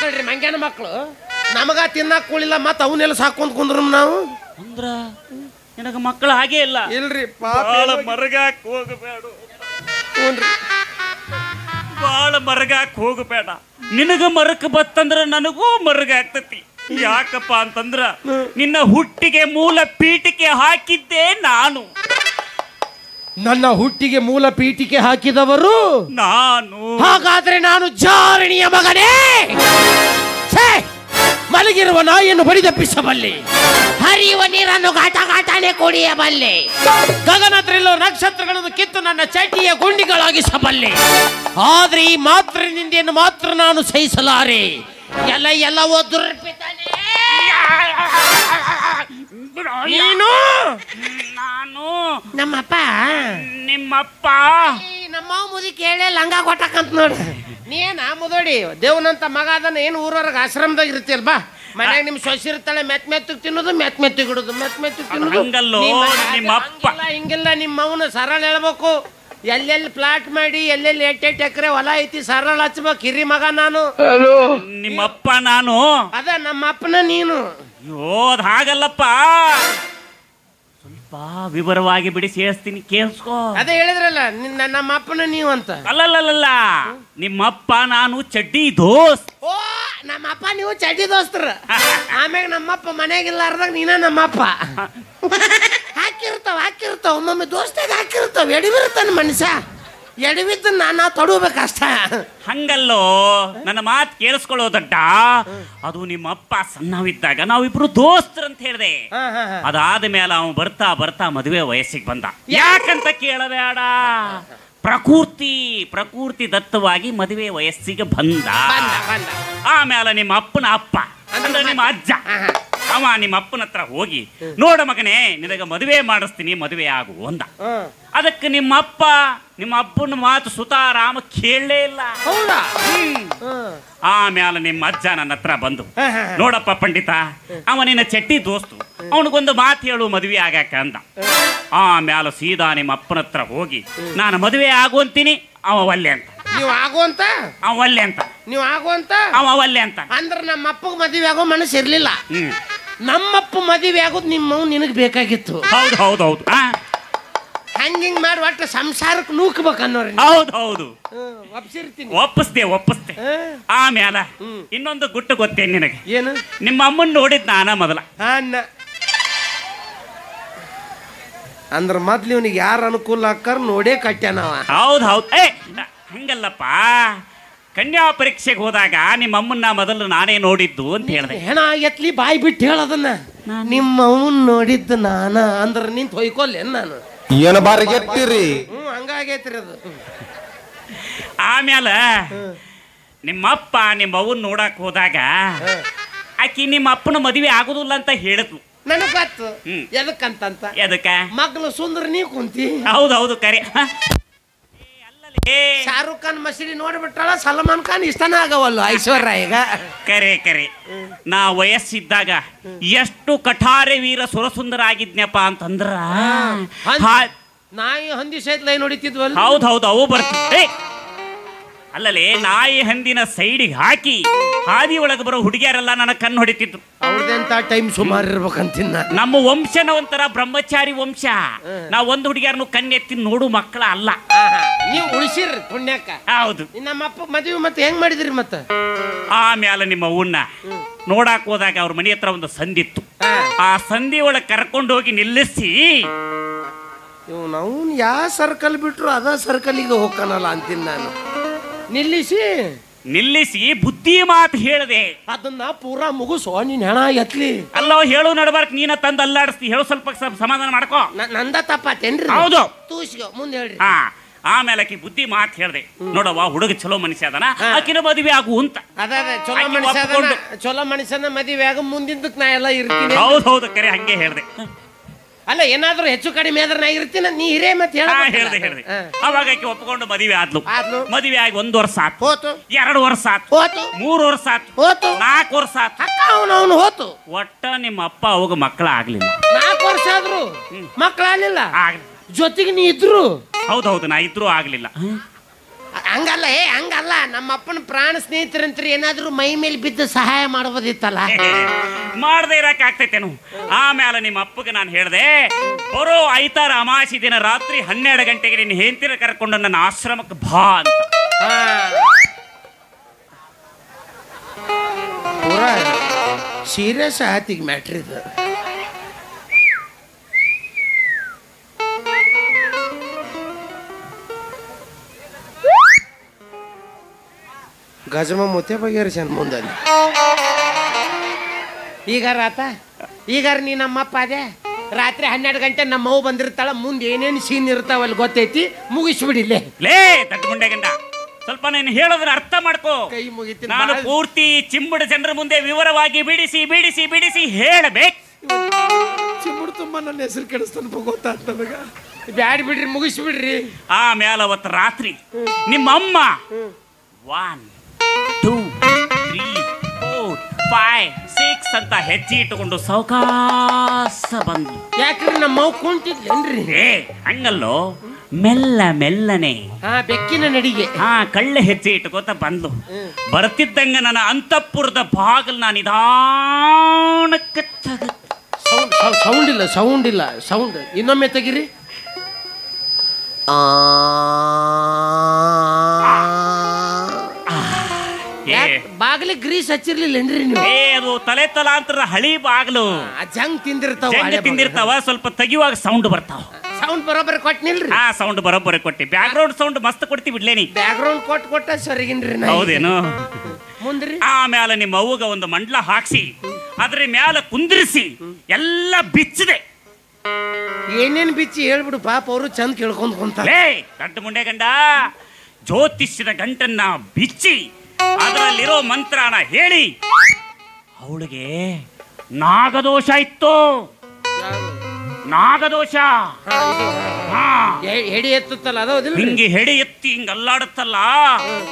ಮಕ್ಕಳ್ರಿ ಮಂಗ್ಯಾನ ಮಕ್ಕಳು ನಮಗ ತಿನ್ನಕ್ ಕೂಳಿಲ್ಲ ಮತ್ತ ಅವನ್ನೆಲ್ಲ ಸಾಕೊಂಡ್ ಕುಂದ್ರು ನಾವು ಅಂದ್ರ ನಿನಗ ಮಕ್ಕಳು ಹಾಗೆ ಇಲ್ಲ ಇಲ್ರಿ ಮರಗಾಕ್ ಹೋಗಬೇಡ ಬಾಳ ಮರಗಾಕ್ ಹೋಗಬೇಡ ನಿನಗ ಮರಕ್ ಬತ್ತಂದ್ರ ನನಗೂ ಮರಗಾಗ್ತತಿ ಯಾಕಪ್ಪ ಅಂತಂದ್ರ ನಿನ್ನ ಹುಟ್ಟಿಗೆ ಮೂಲ ಪೀಠಿಕೆ ಹಾಕಿದ್ದೆ ನಾನು ನನ್ನ ಹುಟ್ಟಿಗೆ ಮೂಲ ಪೀಠಿಕೆ ಹಾಕಿದವರು ನಾನು ಹಾಗಾದ್ರೆ ನಾನು ಜಾರಣಿಯ ಮಗನೇ ಮಲಗಿರುವ ನಾಯಿಯನ್ನು ಬಡಿದಪ್ಪಿಸಬಲ್ಲೆ ಹರಿಯುವ ನೀರನ್ನು ಘಾಟನೆ ಕುಡಿಯಬಲ್ಲೆ ಗಗನದಲ್ಲಿರುವ ನಕ್ಷತ್ರಗಳನ್ನು ಕಿತ್ತು ನನ್ನ ಚಟಿಯ ಗುಂಡಿಗಳಾಗಿಸಬಲ್ಲೆ ಆದ್ರೆ ಈ ಮಾತ್ರನಿಂದೆಯನ್ನು ಮಾತ್ರ ನಾನು ಸಹಿಸಲಾರೆ ಎಲ್ಲವೋ ದುರ್ಪಿತನೇ ನೀನು ನಾನು ನಮ್ಮಪ್ಪ ನಿಮ್ಮಪ್ಪ ನಮ್ಮ ಮುದಿ ಕೇಳಿ ಲಂಗ ಕೊಟ್ಟಕಂತ ನೋಡ್ರಿ ನೀನ ಮುದೋಡಿ ದೇವನಂತ ಮಗ ಅದನ್ನ ಏನು ಊರವರೆಗೆ ಆಶ್ರಮದಾಗ ಇರ್ತೀಯಲ್ ಬಾ ಮನ್ಯಾಗ ನಿಮ್ ಸೊಸಿರ್ತಾಳೆ ಮೆತ್ತಗೆ ತಿನ್ನೋದು ಮೆತ್ತಗೆ ಇಡೋದು ಮೆತ್ತಗೆ ತಿನ್ನೋದು ಹಿಂಗಿಲ್ಲ ನಿಮ್ಮ ಅವನು ಸರಳ ಹೇಳ್ಬೇಕು ಎಲ್ಲೆಲ್ಲಿ ಪ್ಲಾಟ್ ಮಾಡಿ ಎಲ್ಲೆಲ್ಲಿ 8 ಎಕರೆ ಹೊಲ ಐತಿ ಸರಳ ಹಚ್ಬೇಕು ಹಿರಿ ಮಗ ನಾನು ನಿಮ್ಮಪ್ಪ ನಾನು ಅದ ನಮ್ಮ ಅಪ್ಪನ ನೀನು ಯೋದ್ ಹಾಗಲ್ಲಪ್ಪ ಸ್ವಲ್ಪ ವಿವರವಾಗಿ ಬಿಡಿಸಿ ಹೇಳ್ತೀನಿ ಕೇಳಿಸ್ಕೋ ಅದೇ ಹೇಳಿದ್ರಲ್ಲ ನಮ್ಮ ಅಪ್ಪನ ನೀವು ಅಂತ ಅಲ್ಲಲ್ಲ ನಿಮ್ಮಪ್ಪ ನಾನು ಚಡ್ಡಿ ದೋಸ್ತ್ ಓ ನಮ್ಮಪ್ಪ ನೀವು ಚಡ್ಡಿ ದೋಸ್ತರ ಆಮ್ಯಾಗ ನಮ್ಮಪ್ಪ ಮನೆಯಾಗಿಲ್ಲಾರ್ದಾಗ ನೀನ ನಮ್ಮಪ್ಪ ಹಾಕಿರ್ತಾವ ಒಮ್ಮೊಮ್ಮೆ ದೋಸ್ತಾಗ ಹಾಕಿರ್ತಾವ ಎಡವಿರ್ತಾನ ಮನುಷ್ಯ ಎಡವಿದ್ದ ನಾನು ತೊಡಬೇಕಷ್ಟ ಹಂಗಲ್ಲೋ ನನ್ನ ಮಾತು ಕೇಳಿಸ್ಕೊಳ್ಳೋ ದಡ್ಡ ಅದು ನಿಮ್ಮಪ್ಪ ಸಣ್ಣವಿದ್ದಾಗ ನಾವಿಬ್ರು ದೋಸ್ತರು ಅಂತ ಹೇಳಿದೆ ಅದಾದ ಮೇಲೆ ಅವನು ಬರ್ತಾ ಮದುವೆ ವಯಸ್ಸಿಗೆ ಬಂದ ಯಾಕಂತ ಕೇಳಬೇಡ ಪ್ರಕೃತಿ ದತ್ತವಾಗಿ ಮದುವೆ ವಯಸ್ಸಿಗೆ ಬಂದ ಆಮೇಲೆ ನಿಮ್ಮ ಅಪ್ಪನ ಅಪ್ಪ ಅಂದ್ರೆ ನಿಮ್ಮ ಅಜ್ಜ ಅವ ನಿಮ್ಮ ಅಪ್ಪನ ಹತ್ರ ಹೋಗಿ ನೋಡ ಮಗನೇ ನಿನಗೆ ಮದುವೆ ಮಾಡಿಸ್ತೀನಿ ಮದುವೆ ಆಗು ಅಂದ ಅದಕ್ಕೆ ನಿಮ್ಮ ಅಪ್ಪನ ಮಾತು ಸುತಾರಾಮ ಕೇಳಲೇ ಇಲ್ಲ ಆಮೇಲೆ ನಿಮ್ಮ ಅಜ್ಜ ನನ್ನ ಹತ್ರ ಬಂದು ನೋಡಪ್ಪ ಪಂಡಿತ ಅವ ನಿನ್ನ ಚಟ್ಟಿ ದೋಸ್ತು ಅವನಿಗೊಂದು ಮಾತು ಹೇಳು ಮದುವೆ ಆಗಾಕ ಅಂದ ಆಮೇಲೆ ಸೀದಾ ನಿಮ್ಮ ಅಪ್ಪನ ಹತ್ರ ಹೋಗಿ ನಾನು ಮದುವೆ ಆಗುವಂತೀನಿ ಅವ ಒಲ್ಲೆ ಅಂತ ನೀವು ಆಗುವಂತ ಅವ ಒಲ್ಲೆ ಅಂತ ನೀವು ಆಗುವಂತ ಅವ ಒಲ್ಲೆ ಅಂತ ಅಂದ್ರೆ ನಮ್ಮ ಅಪ್ಪಗೆ ಮದುವೆ ಆಗೋ ಮನಸ್ಸು ಇರ್ಲಿಲ್ಲ ನಮ್ಮಪ್ಪ ಮದುವೆ ಆಗೋದು ನಿಮ್ಮ ನಿನಗೆ ಬೇಕಾಗಿತ್ತು ಹೌದು ಹಂಗಿಂಗ್ ಮಾಡಿ ಒಟ್ಟು ಸಂಸಾರಕ್ಕೆ ನೂಕ್ಬೇಕನ್ನೋರಿ ಹೌದು ಒಪ್ಪಿಸ್ದೆ ಆಮೇಲೆ ಇನ್ನೊಂದು ಗುಟ್ಟು ಗೊತ್ತೇನು ನಿನಗೆ ಏನು ನಿಮ್ಮ ಅಮ್ಮನ್ ನೋಡಿದ್ ನಾನ ಮೊದಲ ಅಂದ್ರ ಮೊದ್ಲು ಇವನಿಗೆ ಯಾರು ಅನುಕೂಲ ಆಕಾರ ನೋಡೇ ಕಟ್ಟ್ಯಾನವ ಹೌದು ಹಂಗಲ್ಲಪ್ಪ ಕನ್ಯಾ ಪರೀಕ್ಷೆಗೆ ಹೋದಾಗ ನಿಮ್ಮ ಅಮ್ಮನ್ನ ಮೊದಲು ನಾನೇ ನೋಡಿದ್ದು ಅಂತ ಹೇಳಿದೆ ಹೆಣ ಎತ್ಲಿ ಬಾಯಿ ಬಿಟ್ಟು ಹೇಳೋದನ್ನ ನಿಮ್ಮ ಅಮ್ಮನ್ ನೋಡಿದ್ದು ನಾನ ಅಂದ್ರ ನಿಂತ ಹೊಯ್ಕೊಲ್ಲೇನ್ ನಾನು ಏನು ಬಾರಿಗೆ ಎತ್ತೀರಿ ಹಂಗಾಗೈತ್ರಿ ಅದು ಆಮೇಲೆ ನಿಮ್ಮಪ್ಪ ನಿಮ್ಮ ಅವ್ವನ್ ನೋಡಕ್ ಹೋದಾಗ ಆಕಿ ನಿಮ್ಮ ಅಪ್ಪನ ಮದುವೆ ಆಗುದಿಲ್ಲ ಅಂತ ಹೇಳಿದ್ಲು ನನಗ್ ಗೊತ್ತು ಎದಕ್ಕ ಮಗ್ಳು ಸುಂದರ ನೀ ಕುಂತಿ ಹೌದು ಕರೆ ಶಾರುಖ್ ಖಾನ್ ಮಸೀದಿ ನೋಡ್ಬಿಟ್ಟಾಳ ಸಲ್ಮಾನ್ ಖಾನ್ ಇಷ್ಟನ ಆಗವಲ್ಲ ಐಶ್ವರ್ಯ ಈಗ ಕರೆ ನಾ ವಯಸ್ಸಿದ್ದಾಗ ಎಷ್ಟು ಕಠಾರೆ ವೀರ ಸುರಸುಂದರ ಆಗಿದ್ನಪ್ಪ ಅಂತಂದ್ರ ನಾಯಿ ಹಂದಿ ಸಹಿತ ಲೈ ನೋಡಿತಿದ್ವಲ್ಲ ಹೌದು ಅವು ಬರ್ತದೆ ಅಲ್ಲಲೇ ನಾಯಿ ಹಂದಿನ ಸೈಡಿಗೆ ಹಾಕಿ ಹಾದಿ ಒಳಗೆ ಬರೋ ಹುಡುಗಿಯರೆಲ್ಲ ನನ್ನ ಕಣ್ಣು ಹೊಡಿತಿದ್ರು ಅವ್ರದೆಂತ ಟೈಮ್ ಸುಮಾರು ಇರ್ಬೇಕಂತಿನ್ನ ನಮ್ಮ ವಂಶನ ಒಂಥರ ಬ್ರಹ್ಮಚಾರಿ ವಂಶ ನಾವ್ ಒಂದು ಹುಡುಗಿಯರನ್ನು ಕಣ್ಣೆತ್ತಿ ನೋಡು ಮಕ್ಕಳ ಅಲ್ಲ ನೀವು ಉಳಿಸಿರ್ರಿ ಪುಣ್ಯಕ್ಕ ಹೌದು ನಮ್ಮಪ್ಪ ಮದುವೆ ಮತ್ತೆ ಹೆಂಗ್ ಮಾಡಿದ್ರಿ ಮತ್ತ ಆಮೇಲೆ ನಿಮ್ಮ ಅವ್ವನ್ನ ನೋಡಾಕ್ ಹೋದಾಗ ಅವ್ರ ಮನೆ ಹತ್ರ ಒಂದು ಸಂದಿತ್ತು ಆ ಸಂಧಿ ಒಳಗೆ ಕರ್ಕೊಂಡು ಹೋಗಿ ನಿಲ್ಲಿಸಿ ನಾವು ಯಾವ ಸರ್ಕಲ್ ಬಿಟ್ರು ಅದ ಸರ್ಕಲ್ಗೆ ಹೋಗ್ಕನಲ್ಲ ಅಂತೀನಿ ನಾನು ನಿಲ್ಲಿಸಿ ಬುದ್ಧಿ ಮಾತು ಹೇಳಿದೆ ಅದನ್ನ ಪೂರಾ ಮುಗಿಸೋ ನೀನ್ ಹೆಣ ಎತ್ಲಿ ಅಲ್ಲ ಹೇಳು ನಡ್ಬಾರ್ಕ್ ನೀನ ತಂದು ಅಲ್ಲಾಡಿಸ್ತಿ ಹೇಳು ಸ್ವಲ್ಪ ಸಮಾಧಾನ ಮಾಡ್ಕೋ ನಂದ ತಪ್ಪತ್ತೇನ್ರಿ ಹೌದು ತೂಸ್ಕೋ ಮುಂದೆ ಹೇಳ್ರಿ ಆಮೇಲೆ ಆಕಿ ಬುದ್ಧಿ ಮಾತು ಹೇಳ್ದೆ ನೋಡವ್ವ ಹುಡುಗ ಚಲೋ ಮನುಷ್ಯ ಅದನ ಆಕಿನ ಮದುವೆ ಆಗು ಅಂತ ಚಲೋ ಮನುಷ್ಯನ ಮದುವೆ ಆಗ ಮುಂದಿಂದಕ್ ನಾ ಎಲ್ಲ ಇರ್ತೀನಿ ಹೌದು ಕರೆ ಹಂಗೆ ಹೇಳ್ದೆ ಅಲ್ಲ ಏನಾದ್ರೂ ಹೆಚ್ಚು ಕಡಿಮೆ ಆದ್ರೆ ನಾ ಇರ್ತೀನಿ ನೀ ಹಿರೇ ಮತ್ತೆ ಹೇಳ್ದೆ ಅವಾಗ ಆಕಿ ಒಪ್ಕೊಂಡು ಮದುವೆ ಆದ್ಲು ಮದುವೆ ಆಗಿ 1 ವರ್ಷ ಹೋತು 2 ವರ್ಷ ಹೋತು 3 ವರ್ಷ ಹೋತು 4 ವರ್ಷ ಅವನು ಹೋತು ಒಟ್ಟ ನಿಮ್ಮ ಅಪ್ಪ ಅವಾಗ ಮಕ್ಕಳ ಆಗ್ಲಿಲ್ಲ 4 ವರ್ಷ ಆದ್ರು ಮಕ್ಕಳಾಗ್ಲಿಲ್ಲ ಜೊತೆಗೆ ನೀ ಇದ್ರು ಹೌದು ನಾ ಇದ್ರು ಆಗ್ಲಿಲ್ಲ ಹಂಗಲ್ಲ ಹಂಗಲ್ಲ ನಮ್ಮ ಅಪ್ಪನ ಪ್ರಾಣ ಸ್ನೇಹಿತರಂತ್ರಿ ಏನಾದ್ರು ಮೈ ಮೇಲೆ ಬಿದ್ದು ಸಹಾಯ ಮಾಡ್ಬೋದಿತ್ತಲ್ಲ. ಮಾಡದೇ ಇರಕ್ ಆಗ್ತೈತೇನು. ಆಮೇಲೆ ನಿಮ್ಮ ಅಪ್ಪಗೆ ನಾನು ಹೇಳ್ದೆ, ಬರೋ ಐತಾರ ಅಮಾಸಿ ದಿನ ರಾತ್ರಿ 12 ಗಂಟೆಗೆ ನಿನ್ನ ಹೆಂಡತಿನ ಕರ್ಕೊಂಡು ನನ್ನ ಆಶ್ರಮಕ್ಕೆ ಬಾ ಅಂತ. ಪೂರಾ ಸೀರಿಯಸ್ ಆತಿಗೆ ಮ್ಯಾಟ್ರ್ ಇದು. ಗಜಮ ಮುತ್ತೆ ಬಗೆಹರಿಸ್ಯಾನ ಮುಂದಲ್ಲಿ. ಈಗಾರ ನೀ ನಮ್ಮಪ್ಪ ಅದೇ ರಾತ್ರಿ 12 ಗಂಟೆ ನಮ್ಮ ಅವ್ವ ಬಂದಿರ್ತಾಳ, ಮುಂದೆ ಏನೇನು ಸೀನ್ ಇರ್ತಾವಲ್ಲಿ ಗೊತ್ತೈತಿ, ಮುಗಿಸ್ಬಿಡಿಲ್ಲೇ. ಲೇ ತಟ್ಟುಮುಂಡೆ ಗಂಡ, ಸ್ವಲ್ಪ ನೀನು ಹೇಳೋದ್ರ ಅರ್ಥ ಮಾಡ್ಕೋ. ಕೈ ಮುಗಿತೀನಿ. ನಾನು ಪೂರ್ತಿ ಚಿಂಬುಡ ಜನರ ಮುಂದೆ ವಿವರವಾಗಿ ಬಿಡಿಸಿ ಬಿಡಿಸಿ ಬಿಡಿಸಿ ಹೇಳಬೇಕು. ಚಿಂಬುಡು ತುಂಬ ನನ್ನ ಹೆಸರು ಕೆಡಿಸ್ತಾನ ಗೊತ್ತಾಗ್ತ ನನಗ. ಬ್ಯಾಡ್ ಬಿಡ್ರಿ, ಮುಗಿಸ್ಬಿಡ್ರಿ. ಆಮೇಲೆ ಅವತ್ತು ರಾತ್ರಿ ನಿಮ್ಮಮ್ಮ 1 2 3 4 5 6 ಅಂತ ಹೆಜ್ಜೆ ಇಟ್ಟುಕೊಂಡು ಸಾವಕಾಶ ಬಂದು. ಯಾಕ್ರಿ ನಮ್ಮ ಅವ್ ಕುಂತಿದ್ಲೇನ್ರಿ? ಹಂಗಲ್ಲೋ, ಮೆಲ್ಲ ಮೆಲ್ಲನೆ ಬೆಕ್ಕಿನ ನಡಿಗೆ ಕಳ್ಳೆ ಹೆಜ್ಜೆ ಇಟ್ಕೋತ ಬಂದ್ಲು. ಬರ್ತಿದ್ದಂಗ ನನ್ನ ಅಂತಃಪುರದ ಬಾಗಲ್ ನಾನು ನಿಧಾನಕ್ಕೆ ಸೌಂಡ್ ಇಲ್ಲ ಸೌಂಡ್ ಇನ್ನೊಮ್ಮೆ ತೆಗಿರಿ. ಬಾಗಿಲಿಗೆ ಗ್ರೀಸ್ ಹಚ್ಚಿರ್ಲಿಲ್ಲೇನ್ರಿ ನೀವು? ಅದು ತಲೆ ತಲಾಂತರ ಹಳಿ ಬಾಗ್ಲು ಜಂಗ್ ತಿಂದಿರ್ತಾವ, ಸ್ವಲ್ಪ ತೆಗಿಯುವಾಗ ಸೌಂಡ್ ಬರ್ತಾವ. ಸೌಂಡ್ ಬರೋಬ್ಬರಿ ಕೊಟ್ಟಿನಿಲ್ರಿ? ಸೌಂಡ್ ಬರೋಬ್ಬರಿ ಕೊಟ್ಟಿ. ಬ್ಯಾಕ್ ಗ್ರೌಂಡ್ ಸೌಂಡ್ ಮಸ್ತ್ ಕೊಡ್ತೀವಿ ಬಿಡ್ಲೇನಿ. ಬ್ಯಾಕ್ ಗ್ರೌಂಡ್ ಕೊಟ್ಟ ಸರಿಗಿನ್ರಿ. ಹೌದೇನು? ಮುಂದ್ರಿ ಆಮೇಲೆ ನಿಮ್ಮ ಅವ್ವಗ ಒಂದು ಮಂಡ್ಲ ಹಾಕ್ಸಿ ಅದ್ರ ಮ್ಯಾಲ ಕುಂದ್ರಿಸಿ ಎಲ್ಲ ಬಿಚ್ಚಿದೆ. ಏನೇನ್ ಬಿಚ್ಚಿ ಹೇಳ್ಬಿಡು, ಪಾಪ ಅವರು ಚಂದ ಕೇಳ್ಕೊಂಡ್ ಕುಂತಾರೆ. ಗಂಟ ಮುಂಡೆ ಗಂಡ ಜ್ಯೋತಿಷ್ಯದ ಗಂಟನ್ನ ಬಿಚ್ಚಿ ಅದರಲ್ಲಿರೋ ಮಂತ್ರನ ಹೇಳಿ ಅವಳಿಗೆ ನಾಗದೋಷ ಇತ್ತು. ನಾಗದೋಷ ಹೆಡಿ ಎತ್ತಲ್ಲ, ಅದು ಹಿಂಗೆ ಹೆಡಿ ಎತ್ತಿ ಹಿಂಗ ಅಲ್ಲಾಡುತ್ತಲ್ಲ,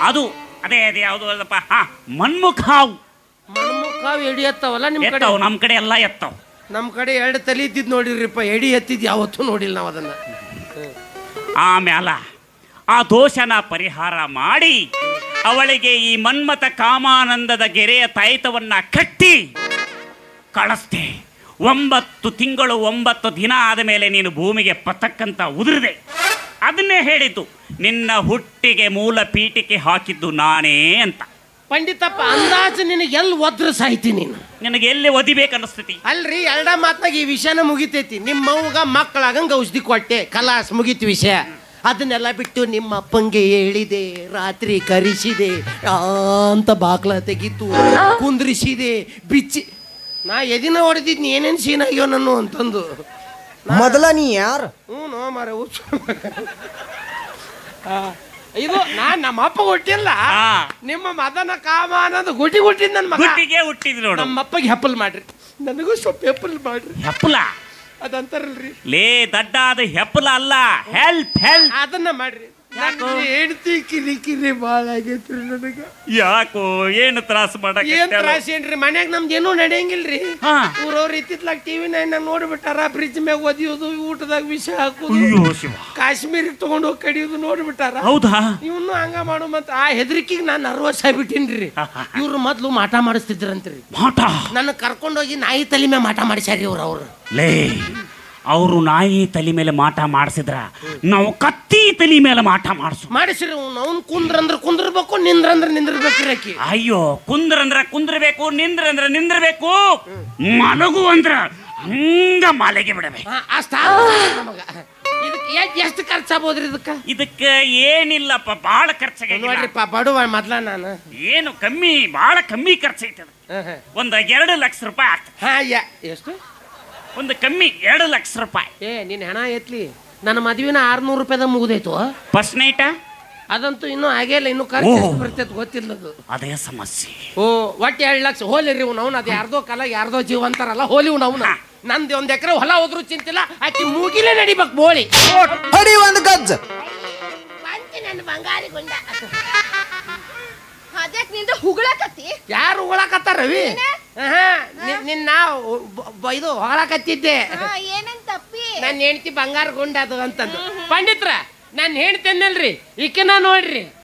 ಅದು ಅದೇ ಯಾವ್ದು ಅದಪ್ಪ, ಮನ್ಮುಖಾವು. ಮನ್ಮುಖಾವು ಎಡಿ ಎತ್ತವಲ್ಲ ನಿಮ್ ಕಡೆ? ನಮ್ ಕಡೆ ಎಲ್ಲ ಎತ್ತವ್. ನಮ್ ಕಡೆ 2 ತಲೆ ಇದ್ದಿದ್ ನೋಡಿರ್ರಿಪ್ಪ, ಎಡಿ ಎತ್ತಿದ್ ಯಾವತ್ತೂ ನೋಡಿಲ್ಲ ನಾವ್ ಅದನ್ನ. ಆಮ್ಯಾಲ ಆ ದೋಷನ ಪರಿಹಾರ ಮಾಡಿ ಅವಳಿಗೆ ಈ ಮನ್ಮಥ ಕಾಮಾನಂದದ ಗೆರೆಯ ತಾಯಿತವನ್ನ ಕಟ್ಟಿ ಕಳಿಸ್ದೆ. 9 ತಿಂಗಳು 9 ದಿನ ಆದ ಮೇಲೆ ನೀನು ಭೂಮಿಗೆ ಪತಕ್ಕಂತ ಉದುರಿದೆ. ಅದನ್ನೇ ಹೇಳಿದ್ದು, ನಿನ್ನ ಹುಟ್ಟಿಗೆ ಮೂಲ ಪೀಠಿಕೆ ಹಾಕಿದ್ದು ನಾನೇ ಅಂತ. ಪಂಡಿತಪ್ಪ, ಅಂದಾಜು ನಿನಗೆ ಎಲ್ಲಿ ಒದ್ರ ಸಾಯ್ತಿ ನೀನು? ನಿನಗೆ ಎಲ್ಲಿ ಒದಿಬೇಕನ್ನಿಸ್ತೈತಿ? ಅಲ್ರಿ, 2 ಮಾತ್ನಾಗ ಈ ವಿಷಯನ ಮುಗಿತೈತಿ. ನಿಮ್ಮವ್ಗ ಮಕ್ಕಳಾಗಂಗ ಔಷಧಿ ಕೊಟ್ಟೆ, ಕಲಾಸ್ ಮುಗಿತು ವಿಷಯ. ಅದನ್ನೆಲ್ಲ ಬಿಟ್ಟು ನಿಮ್ಮ ಅಪ್ಪಂಗೆ ಹೇಳಿದೆ, ರಾತ್ರಿ ಕರಿಸಿದೆ ಅಂತ ಬಾಕ್ಲ ತೆಗಿತು, ಕುಂದ್ರಿಸಿದೆ, ಬಿಚ್ಚಿ. ನಾ ಎದಿನ ಹೊಡೆದಿದ್ನಿ, ಏನೇನು ಸೀನ್ ಆಗ್ಯೋ ನಾನು ಅಂತಂದು. ಮೊದಲ ನೀ ಯಾರು? ಹ್ಞೂ ಮಾರ ಇದು ನಮ್ಮ ಅಪ್ಪ ಹುಟ್ಟಿಲ್ಲ, ನಿಮ್ಮ ಮದನ ಕಾಮ ಅನ್ನೋದು ಹುಟ್ಟಿದ್ ನನ್ನ ಮಗ. ಹುಟ್ಟಿದ್ ನೋಡು. ನಮ್ಮ ಅಪ್ಪಗೆ ಹೆಪ್ಪಲ್ ಮಾಡ್ರಿ, ನನಗೂ ಸ್ವಲ್ಪ ಹೆಪ್ಪಲ್ ಮಾಡ್ರಿ. ಹೆಪ್ಪಲ ಅದಂತಾರಲ್ರಿ, ಲೇ ದಡ್ಡ, ಅದು ಹೆಪ್ಪಲ ಅಲ್ಲ, ಹೆಲ್ಪ್ ಅದನ್ನ ಮಾಡ್ರಿ. ಹೆಂಡತಿ ಕಿರಿ ಬಾಳ ಆಗೈತ್ರಿ ನನಗ. ಯಾಕೋ ಏನು ತ್ರಾಸ ಮಾಡಕ್ಕೆ? ಏನ್ ತ್ರಾಸ ಏನ್ರಿ? ಮನ್ಯಾಗ ನಮ್ದು ಏನೂ ನಡೆಯಂಗಿಲ್ರಿ. ಊರವ್ರು ಇತ್ತಿತ್ಲಾಗ TV 9 ನೋಡ್ಬಿಟ್ಟಾರ, ಫ್ರಿಜ್ ಮ್ಯಾಗ ಒದಿಯೋದು, ಊಟದಾಗ ವಿಷ ಹಾಕೋದು, ಕಾಶ್ಮೀರಿಗೆ ತಗೊಂಡ್ ಹೋಗಿ ಕಡಿಯೋದು ನೋಡ್ಬಿಟ್ಟಾರ. ಹೌದಾ? ಇವನು ಹಂಗ ಮಾಡು ಮತ್ತ ಆ ಹೆದರಿಕೆಗೆ ನಾನು ನರ್ವಸ್ ಆಗ್ಬಿಟ್ಟಿನ್ರಿ. ಇವ್ರು ಮೊದ್ಲು ಮಾಟ ಮಾಡಿಸ್ತಿದ್ರಂತ್ರಿ. ಮಾಟ? ನನ್ನ ಕರ್ಕೊಂಡೋಗಿ ನಾಯಿ ತಲೆ ಮೇಲೆ ಮಾಟ ಮಾಡಿಸ್ಯಾರಿ ಅವ್ರು. ಲೇ, ಅವರು ನಾಯಿ ತಲೆ ಮೇಲೆ ಮಾಟ ಮಾಡಿಸಿದ್ರ, ನಾವು ಕತ್ತಿ ತಲೆ ಮೇಲೆ ಮಾಟ ಮಾಡಿಸ್ರಿ. ಅವ್ನು ಕುಂದ್ರಂದ್ರ ಕುಂದ್ರಬೇಕು, ನಿಂದ್ರಂದ್ರ ನಿಂದ್ರಬೇಕು. ಅಯ್ಯೋ, ಕುಂದ್ರಂದ್ರ ಕುಂದ್ರಬೇಕು, ನಿಂದ್ರಂದ್ರ ನಿಂದ್ರಬೇಕು, ಮಲಗು ಅಂದ್ರ ಹಂಗ ಮಾಲೆಗೆ ಬಿಡಬೇಕು. ಎಷ್ಟು ಖರ್ಚಾಗ್ಬೋದ್ರಿ ಇದಕ್ಕೆ ಏನಿಲ್ಲಪ್ಪ, ಬಾಳ ಖರ್ಚಾಗ ನೋಡ್ರಿಪ್ಪ. ಬಡವ ಮೊದ್ಲ ನಾನು ಏನು ಕಮ್ಮಿ, ಬಾಳ ಕಮ್ಮಿ ಖರ್ಚೈತೆ. ಒಂದ್ 2 ಲಕ್ಷ ರೂಪಾಯಿ ಆಗ್ತದೆ. ಎಷ್ಟು? ಒಂದು ಕಮ್ಮಿ 2 ಲಕ್ಷ ರೂಪಾಯಿ. ನಿನ್ನ ಹಣ ಎತ್ಲಿ, ನನ್ನ ಮದುವೆನ 600 ರೂಪಾಯಿದಾಗ ಮುಗಿದೈತು. ಫಸ್ಟ್ ನೈಟ ಅದಂತೂ ಇನ್ನೂ ಆಗಿಲ್ಲ, ಇನ್ನೂ ಖರ್ಚು ಬರ್ತೈತೆ ಗೊತ್ತಿಲ್ಲದು. ಅದೇ ಸಮಸ್ಯೆ. ಒಟ್ಟು 2 ಲಕ್ಷ ಹೋಲಿರಿ. ಅವ್ನು ಅದು ಯಾರ್ದೋ ಕಾಲ ಯಾರ್ದೋ ಜೀವ ಅಂತಾರಲ್ಲ, ಹೋಲಿ ಅವ್ನ. ನಂದು 1 ಎಕರೆ ಹೊಲ ಹೋದ್ರು ಚಿಂತಿಲ್ಲ, ಆಕಿ ಮೂಗಿಲೇ ನಡಿಬೇಕು ಬೋಳಿ. ಹೊಡಿ ಒಂದು ಗಜ್ಜ. ನನ್ನ ಬಂಗಾರಿ ಗುಂಡ. ಅದಕ್ಕೆ ನಿಂದ ಹುಗಳಕತ್ತಿ? ಯಾರು ಹೊಗಳಕತ್ತಾರ ರವಿ? ನಿನ್ನ ಇದು ಹೊಗಳಕತ್ತಿದ್ದೆ. ಏನಂತ ತಪ್ಪಿ? ನನ್ನ ಹೆಂಡತಿ ಬಂಗಾರ ಗುಂಡ ಅದು ಅಂತಂದು. ಪಂಡಿತ್ರ, ನಾನು ಹೇಳ್ತೇನಲ್ರಿ, ಈಕಿನ ನೋಡ್ರಿ.